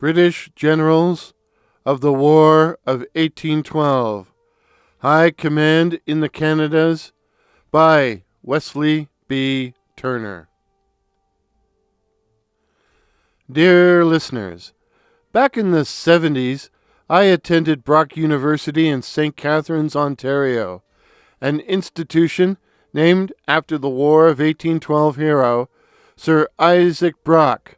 British Generals of the War of 1812. High Command in the Canadas by Wesley B. Turner. Dear listeners, back in the 70s, I attended Brock University in St Catharines, Ontario, an institution named after the War of 1812 hero, Sir Isaac Brock.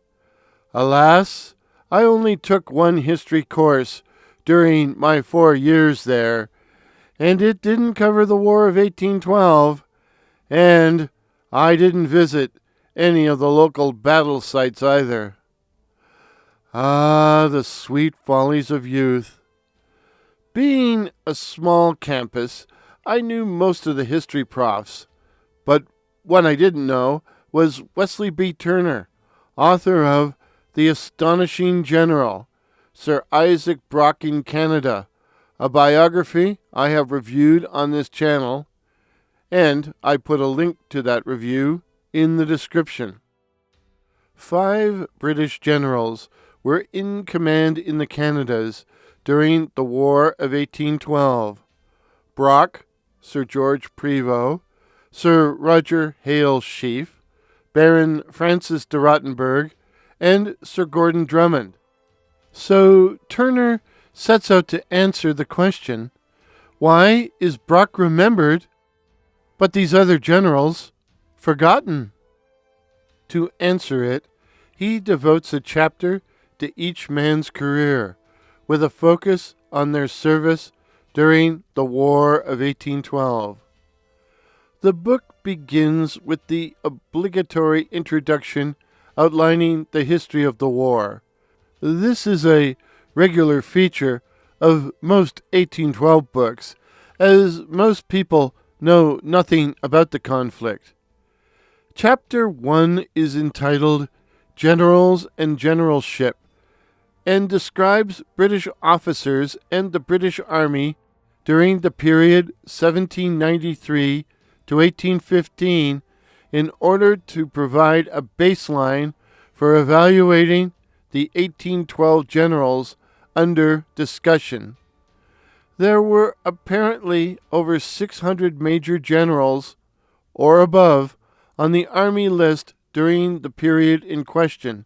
Alas, I only took one history course during my 4 years there, and it didn't cover the War of 1812, and I didn't visit any of the local battle sites either. Ah, the sweet follies of youth. Being a small campus, I knew most of the history profs, but one I didn't know was Wesley B. Turner, author of The Astonishing General, Sir Isaac Brock in Canada, a biography I have reviewed on this channel, and I put a link to that review in the description. 5 British generals were in command in the Canadas during the War of 1812. Brock, Sir George Prevost, Sir Roger Hale Sheaffe, Baron Francis de Rottenberg, and Sir Gordon Drummond. So Turner sets out to answer the question, why is Brock remembered, but these other generals forgotten? To answer it, he devotes a chapter to each man's career, with a focus on their service during the War of 1812. The book begins with the obligatory introduction outlining the history of the war. This is a regular feature of most 1812 books, as most people know nothing about the conflict. Chapter 1 is entitled Generals and Generalship, and describes British officers and the British Army during the period 1793 to 1815 in order to provide a baseline for evaluating the 1812 generals under discussion. There were apparently over 600 major generals or above on the Army list during the period in question.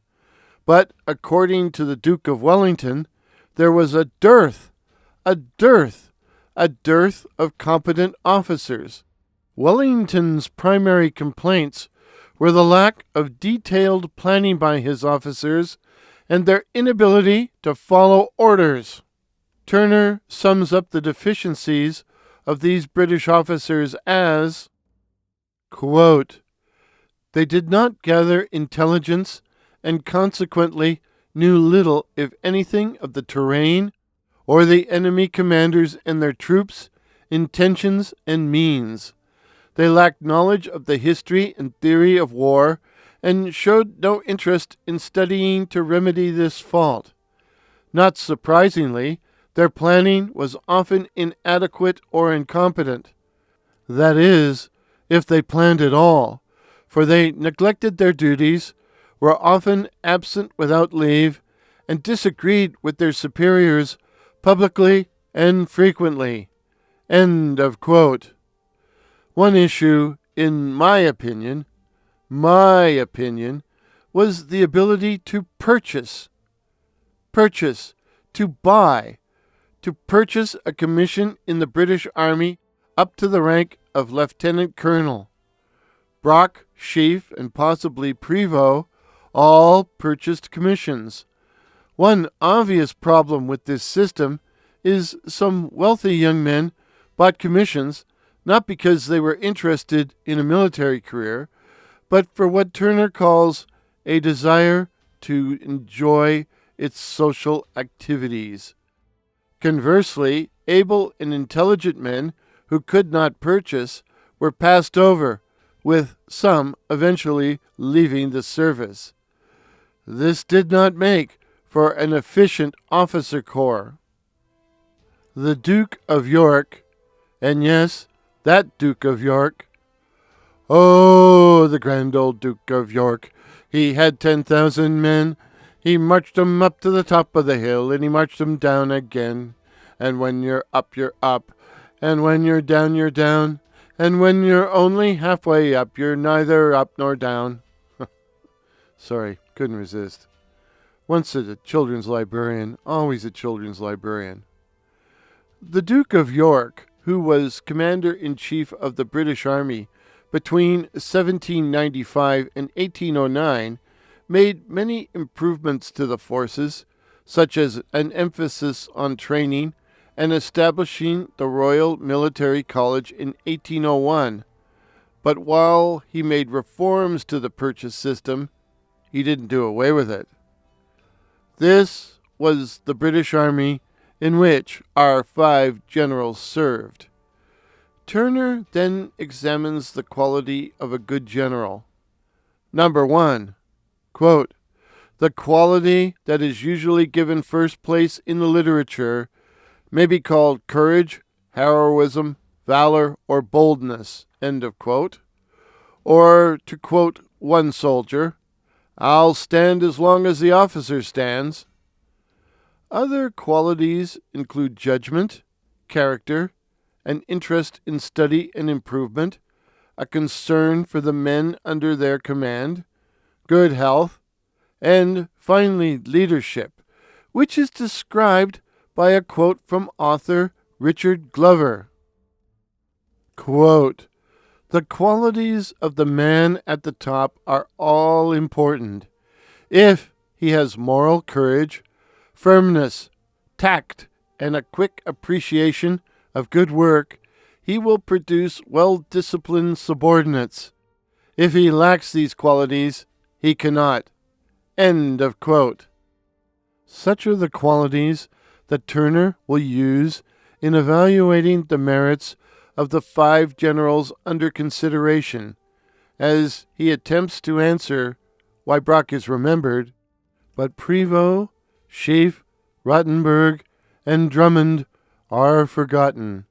But according to the Duke of Wellington, there was a dearth of competent officers. Wellington's primary complaints were the lack of detailed planning by his officers and their inability to follow orders. Turner sums up the deficiencies of these British officers as, quote, "They did not gather intelligence and consequently knew little, if anything, of the terrain or the enemy commanders and their troops, intentions, and means. They lacked knowledge of the history and theory of war and showed no interest in studying to remedy this fault. Not surprisingly, their planning was often inadequate or incompetent. That is, if they planned at all, for they neglected their duties, were often absent without leave, and disagreed with their superiors publicly and frequently." End of quote. One issue, in my opinion, was the ability to purchase, to buy, to purchase a commission in the British Army up to the rank of lieutenant colonel. Brock, Sheaffe, and possibly Prevost all purchased commissions. One obvious problem with this system is some wealthy young men bought commissions not because they were interested in a military career, but for what Turner calls a desire to enjoy its social activities. Conversely, able and intelligent men who could not purchase were passed over, with some eventually leaving the service. This did not make for an efficient officer corps. The Duke of York, and yes, that Duke of York. Oh, the grand old Duke of York. He had 10,000 men. He marched 'em up to the top of the hill, and he marched 'em down again. And when you're up, you're up. And when you're down, you're down. And when you're only halfway up, you're neither up nor down. Sorry, couldn't resist. Once a children's librarian, always a children's librarian. The Duke of York, who was Commander-in-Chief of the British Army between 1795 and 1809, made many improvements to the forces, such as an emphasis on training and establishing the Royal Military College in 1801. But while he made reforms to the purchase system, he didn't do away with it. This was the British Army in which our 5 generals served. Turner then examines the quality of a good general. Number 1, quote, "The quality that is usually given first place in the literature may be called courage, heroism, valor, or boldness," end of quote. Or, to quote one soldier, "I'll stand as long as the officer stands." Other qualities include judgment, character, an interest in study and improvement, a concern for the men under their command, good health, and finally leadership, which is described by a quote from author Richard Glover. Quote, "The qualities of the man at the top are all important. If he has moral courage, firmness, tact, and a quick appreciation of good work, he will produce well-disciplined subordinates. If he lacks these qualities, he cannot." End of quote. Such are the qualities that Turner will use in evaluating the merits of the 5 generals under consideration, as he attempts to answer why Brock is remembered, but Prevost, Sheaffe, Rottenberg, and Drummond are forgotten.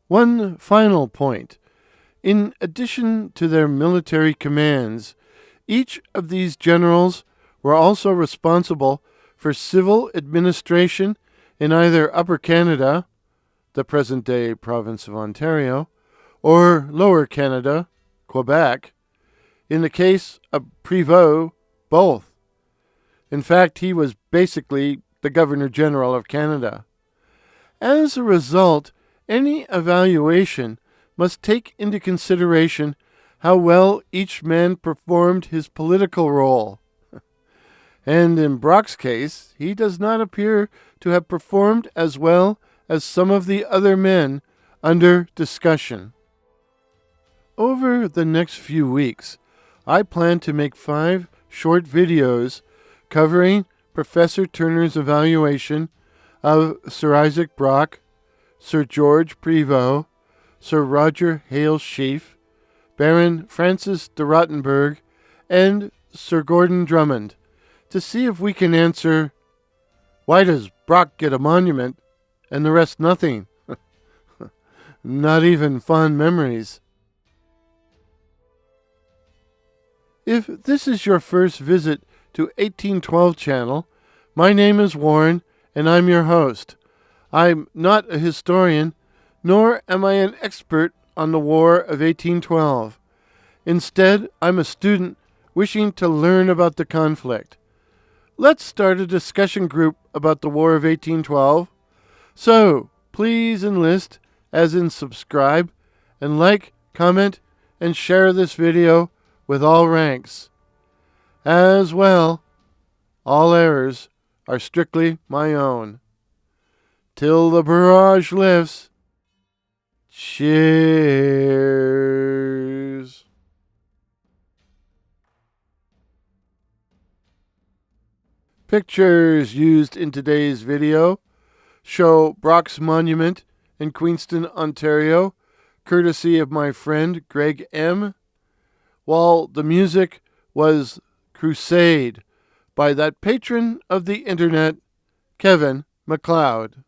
One final point. In addition to their military commands, each of these generals were also responsible for civil administration in either Upper Canada, the present-day province of Ontario, or Lower Canada, Quebec. In the case of Prevost, both. In fact, he was basically the Governor-General of Canada. As a result, any evaluation must take into consideration how well each man performed his political role. And in Brock's case, he does not appear to have performed as well as some of the other men under discussion. Over the next few weeks, I plan to make 5 short videos covering Professor Turner's evaluation of Sir Isaac Brock, Sir George Prevost, Sir Roger Hale Sheaffe, Baron Francis de Rottenberg, and Sir Gordon Drummond, to see if we can answer, why does Brock get a monument and the rest nothing? Not even fond memories. If this is your first visit to 1812 channel, my name is Warren and I'm your host. I'm not a historian, nor am I an expert on the War of 1812. Instead, I'm a student wishing to learn about the conflict. Let's start a discussion group about the War of 1812. So, please enlist, as in subscribe, and like, comment, and share this video with all ranks. As well, all errors are strictly my own. Till the barrage lifts, cheers. Pictures used in today's video show Brock's monument in Queenston, Ontario, courtesy of my friend Greg M., while the music was Crusade by that patron of the internet, Kevin MacLeod.